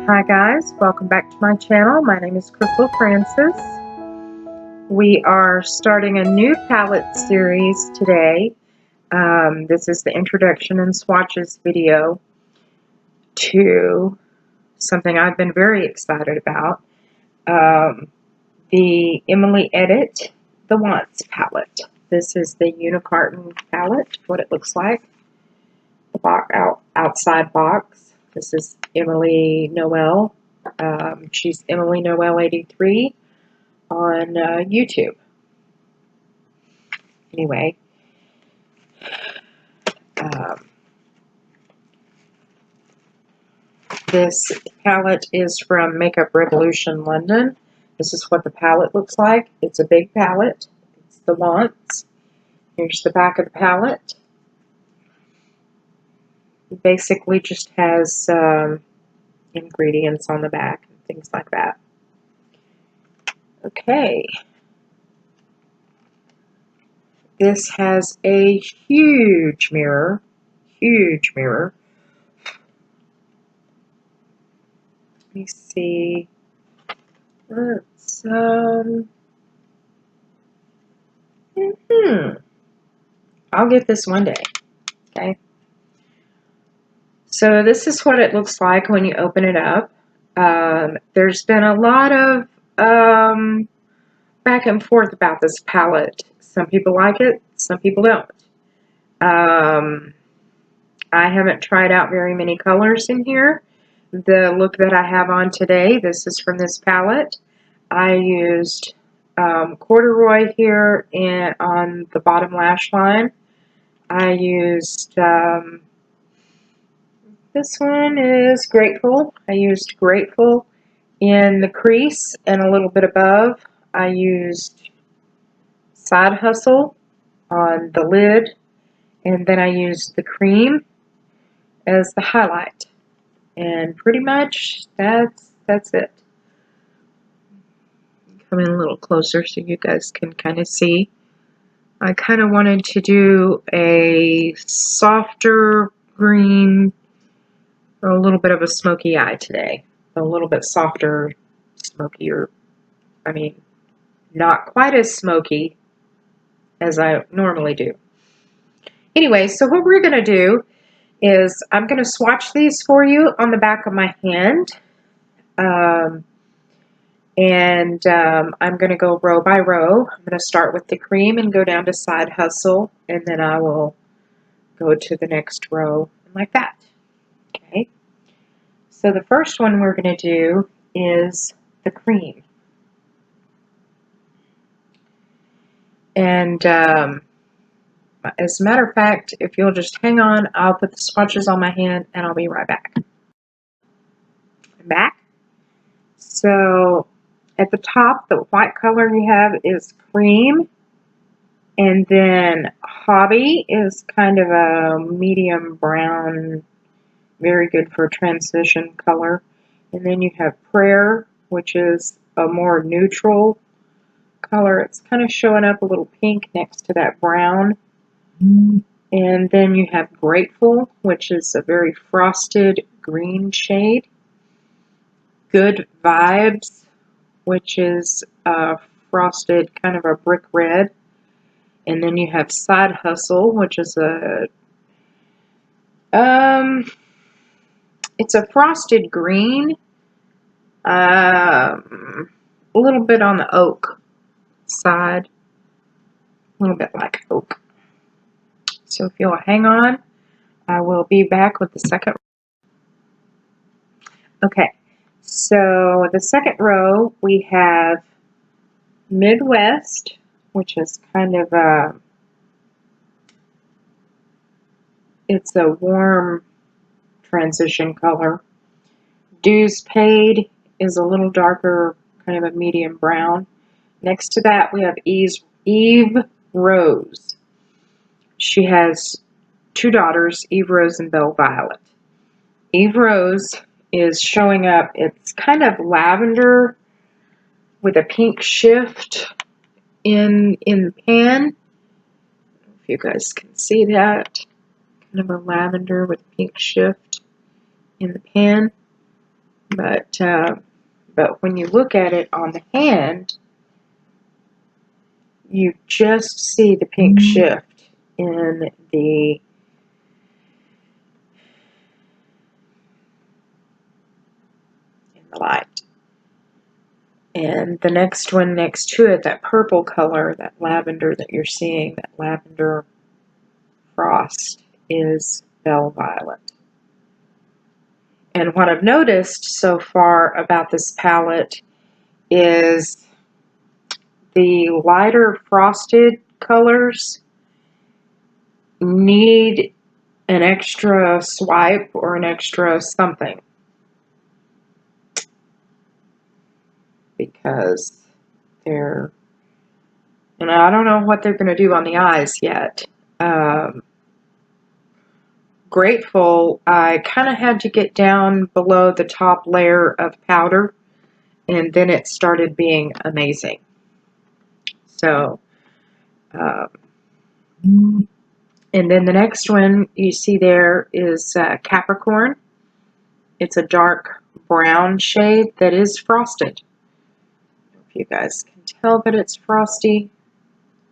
Hi guys, welcome back to my channel. My name is Crystal Francis. We are starting a new palette series today. This is the introduction and swatches video to something I've been very excited about. The Emily Edit The Wants palette. This is the Unicarton palette, what it looks like. The box, outside box. This is Emily Noel. She's Emily Noel 83 on YouTube. Anyway, this palette is from Makeup Revolution London. This is what the palette looks like. It's a big palette. It's the Wants. Here's the back of the palette. It basically just has ingredients on the back and things like that. Okay. This has a huge mirror. Huge mirror. Let me see. Let's, I'll get this one day. Okay. So this is what it looks like when you open it up. There's been a lot of back and forth about this palette. Some people like it, some people don't. I haven't tried out very many colors in here. The look that I have on today, this is from this palette. I used Corduroy here and on the bottom lash line. I used, this one is Grateful. I used Grateful in the crease and a little bit above. I used Side Hustle on the lid, and then I used the cream as the highlight. And pretty much that's it. Come in a little closer so you guys can kind of see. I kind of wanted to do a softer green, a little bit of a smoky eye today. A little bit softer, smokier. I mean, not quite as smoky as I normally do. Anyway, so what we're going to do is I'm going to swatch these for you on the back of my hand. I'm going to go row by row. I'm going to start with the cream and go down to Side Hustle, and then I will go to the next row like that. Okay. So the first one we're going to do is the cream. And as a matter of fact, if you'll just hang on, I'll put the swatches on my hand and I'll be right back. I'm back. So at the top, the white color you have is cream. And then Hobby is kind of a medium brown, very good for transition color. And then you have Prayer, which is a more neutral color. It's kind of showing up a little pink next to that brown. And then you have Grateful, which is a very frosted green shade. Good Vibes, which is a frosted kind of a brick red. And then you have Side Hustle, which is a it's a frosted green, a little bit on the oak side, a little bit like oak. So if you'll hang on, I will be back with the second. Okay, so the second row we have Midwest, which is kind of a, it's a warm transition color. Dues Paid is a little darker, kind of a medium brown. Next to that we have Eve Rose. She has two daughters, Eve Rose and Belle Violet. Eve Rose is showing up, it's kind of lavender with a pink shift in the pan. I don't know if you guys can see that. Kind of a lavender with pink shift in the pan. But when you look at it on the hand, you just see the pink shift in the light. And the next one next to it, that purple color, that lavender that you're seeing, that lavender frost, is Bell Violet. And what I've noticed so far about this palette is the lighter frosted colors need an extra swipe or an extra something, because they're, and I don't know what they're going to do on the eyes yet. Grateful, I kind of had to get down below the top layer of powder, and then it started being amazing. So, and then the next one you see there is Capricorn. It's a dark brown shade that is frosted. If you guys can tell that it's frosty,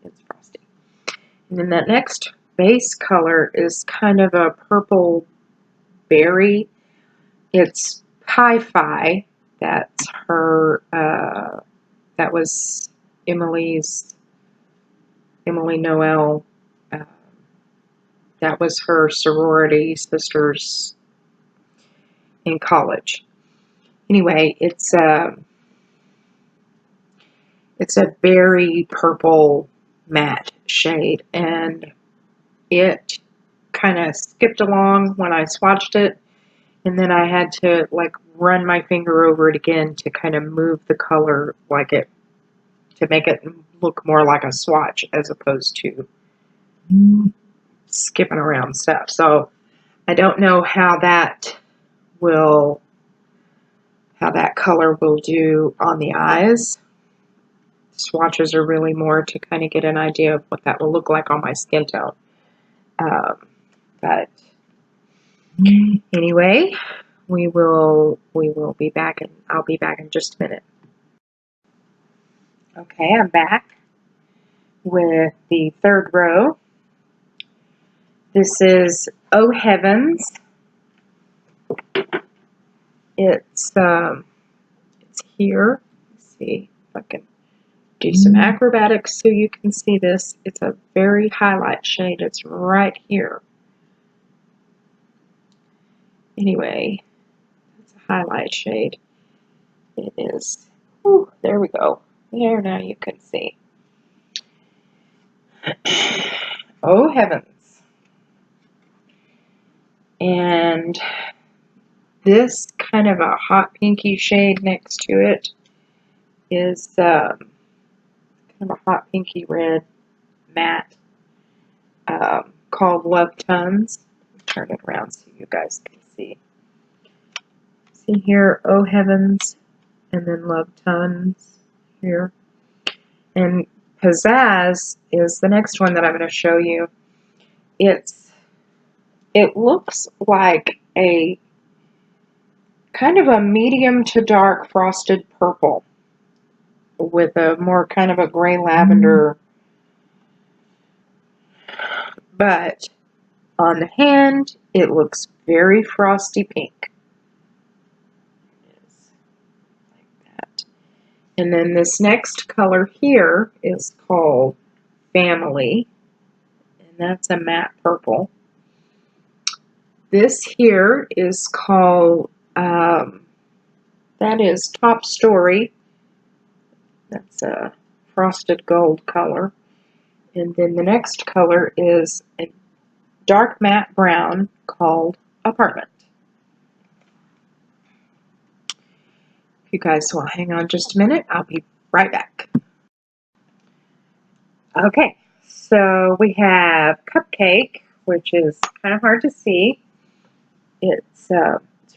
it's frosty. And then that next base color is kind of a purple berry. It's Hi-Fi. That's her, that was Emily Noel. That was her sorority sisters in college. Anyway, it's a berry purple matte shade, and it kind of skipped along when I swatched it, and then I had to like run my finger over it again to kind of move the color like it, to make it look more like a swatch as opposed to skipping around stuff. So I don't know how that color will do on the eyes. Swatches are really more to kind of get an idea of what that will look like on my skin tone. But anyway, we will be back, and I'll be back in just a minute. Okay, I'm back with the third row. This is Oh Heavens. It's here. Let's see if I can do some acrobatics so you can see this. It's a very highlight shade. It's right here. Anyway, it's a highlight shade. It is. Ooh, there we go. There, now you can see. Oh Heavens. And this kind of a hot pinky shade next to it is kind of a hot pinky red matte called Love Tons. Turn it around so you guys can see. See here, Oh Heavens, and then Love Tons here. And Pizzazz is the next one that I'm going to show you. It looks like a kind of a medium to dark frosted purple with a more kind of a gray lavender. But on the hand, it looks very frosty pink. It is like that. And then this next color here is called Family, and that's a matte purple. This here is called, that is Top Story. That's a frosted gold color. And then the next color is a dark matte brown called Apartment. If you guys will hang on just a minute, I'll be right back. Okay, so we have Cupcake, which is kind of hard to see. It's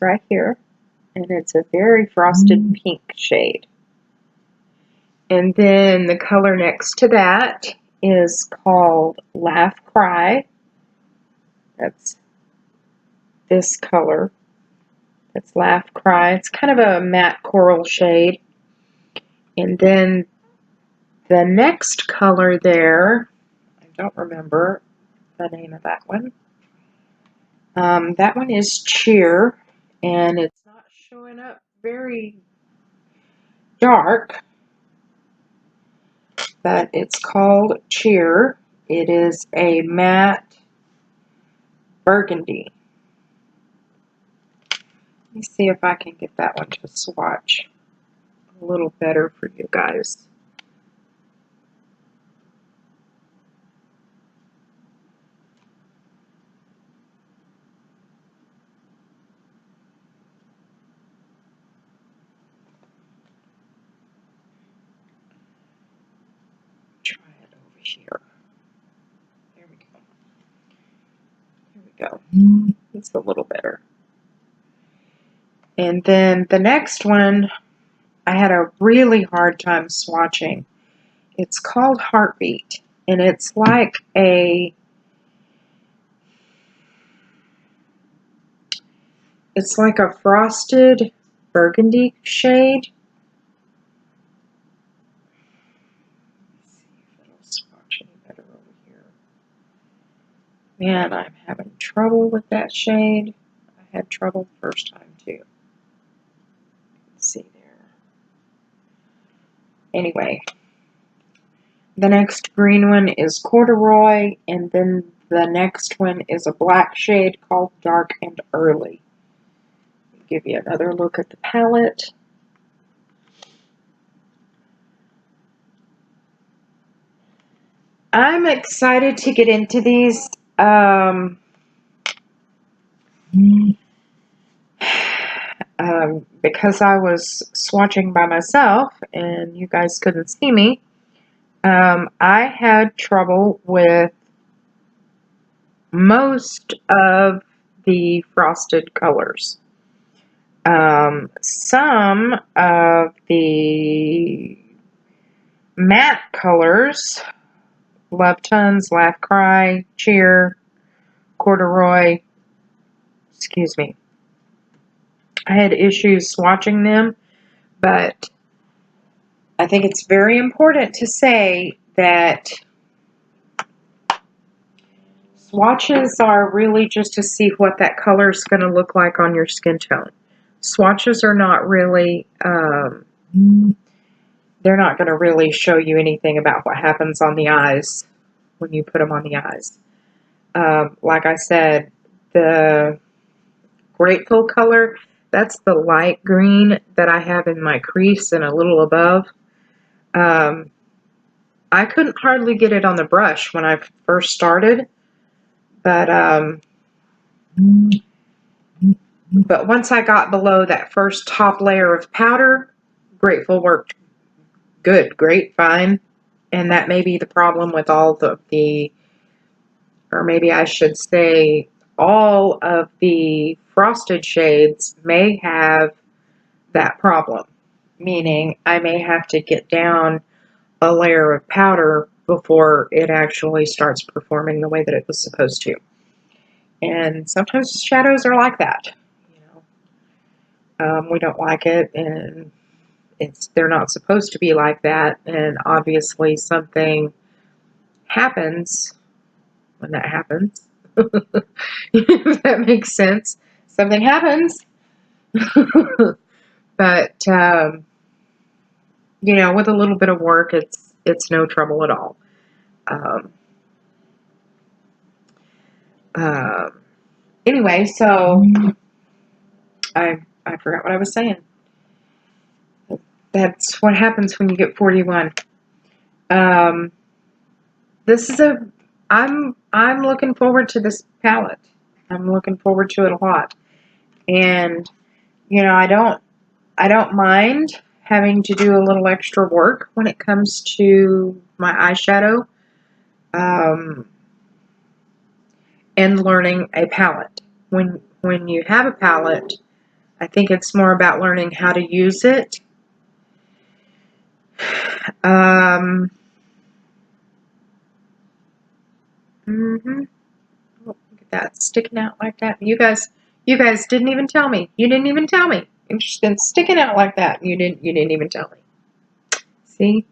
right here, and it's a very frosted pink shade. And then the color next to that is called Laugh Cry. That's this color. It's Laugh Cry. It's kind of a matte coral shade. And then the next color there, I don't remember the name of that one. That one is Cheer, and it's not showing up very dark, but it's called Cheer. It is a matte burgundy. Let me see if I can get that one to swatch a little better for you guys. Try it over here. There we go. There we go. It's a little better. And then the next one, I had a really hard time swatching. It's called Heartbeat, and it's like a frosted burgundy shade. Let's see if it'll swatch any better over here. Man, I'm having trouble with that shade. I had trouble the first time too. Let's see there. Anyway, the next green one is Corduroy, and then the next one is a black shade called Dark and Early. I'll give you another look at the palette. I'm excited to get into these. Because I was swatching by myself and you guys couldn't see me, I had trouble with most of the frosted colors. Some of the matte colors, Love Tons, Laugh Cry, Cheer, Corduroy, excuse me, I had issues swatching them, but I think it's very important to say that swatches are really just to see what that color is going to look like on your skin tone. Swatches are not really, they're not going to really show you anything about what happens on the eyes when you put them on the eyes. Like I said, the Grateful color, that's the light green that I have in my crease and a little above. I couldn't hardly get it on the brush when I first started, but once I got below that first top layer of powder, Grateful worked good, great, fine. And that may be the problem with all the, or maybe I should say, all of the frosted shades may have that problem. Meaning I may have to get down a layer of powder before it actually starts performing the way that it was supposed to. And sometimes shadows are like that. We don't like it, and they're not supposed to be like that, and obviously something happens when that happens. If that makes sense. Something happens. But with a little bit of work, it's no trouble at all. Anyway, so I forgot what I was saying. That's what happens when you get 41. This is I'm looking forward to this palette. I'm looking forward to it a lot. And I don't mind having to do a little extra work when it comes to my eyeshadow and learning a palette. When you have a palette, I think it's more about learning how to use it. Oh, look at that, sticking out like that. You guys You guys didn't even tell me. You didn't even tell me. It's just been sticking out like that. You didn't even tell me. See?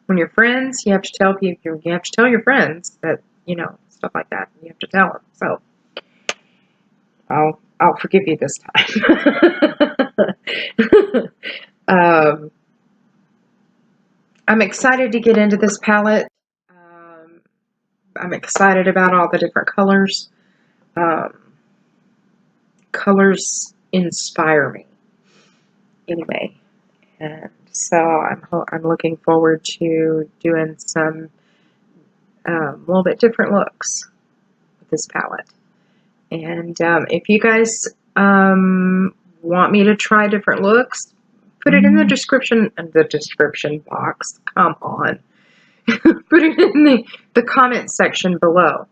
When you're friends, you have to tell people. You have to tell your friends that, you know, stuff like that. You have to tell them. So I'll forgive you this time. I'm excited to get into this palette. I'm excited about all the different colors. Colors inspire me. Anyway, and so I'm looking forward to doing some little bit different looks with this palette. And if you guys want me to try different looks, put it in the description box. Come on. Put it in the comment section below.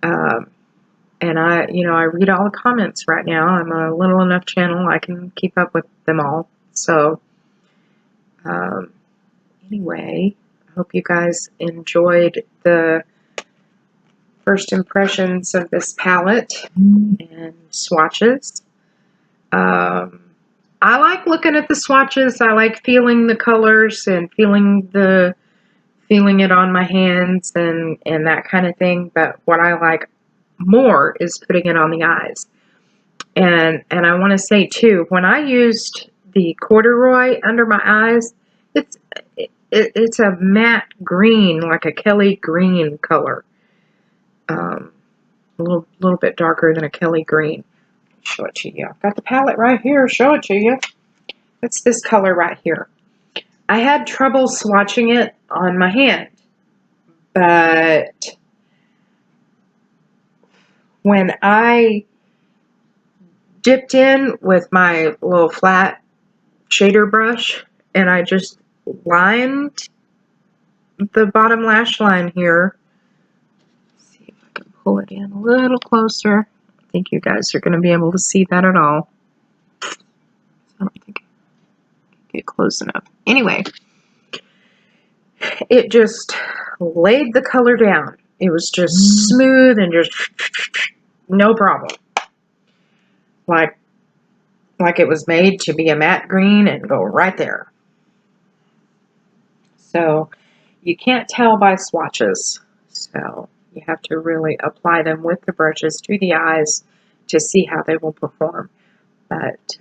And I read all the comments right now. I'm a little enough channel. I can keep up with them all. So, anyway, I hope you guys enjoyed the first impressions of this palette and swatches. I like looking at the swatches. I like feeling the colors and feeling it on my hands and that kind of thing. But what I like more is putting it on the eyes. And I want to say too, when I used the Corduroy under my eyes, it's a matte green, like a Kelly green color. A little bit darker than a Kelly green. Show it to you. I've got the palette right here. Show it to you. It's this color right here. I had trouble swatching it on my hand, but when I dipped in with my little flat shader brush and I just lined the bottom lash line here. Let's see if I can pull it in a little closer. I think you guys are going to be able to see that at all. I don't think I can get close enough. Anyway, it just laid the color down. It was just smooth and just no problem. Like it was made to be a matte green and go right there. So you can't tell by swatches. So you have to really apply them with the brushes to the eyes to see how they will perform. But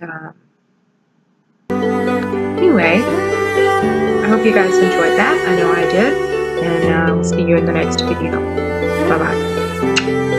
anyway, I hope you guys enjoyed that. I know I did. And I'll see you in the next video. Bye-bye.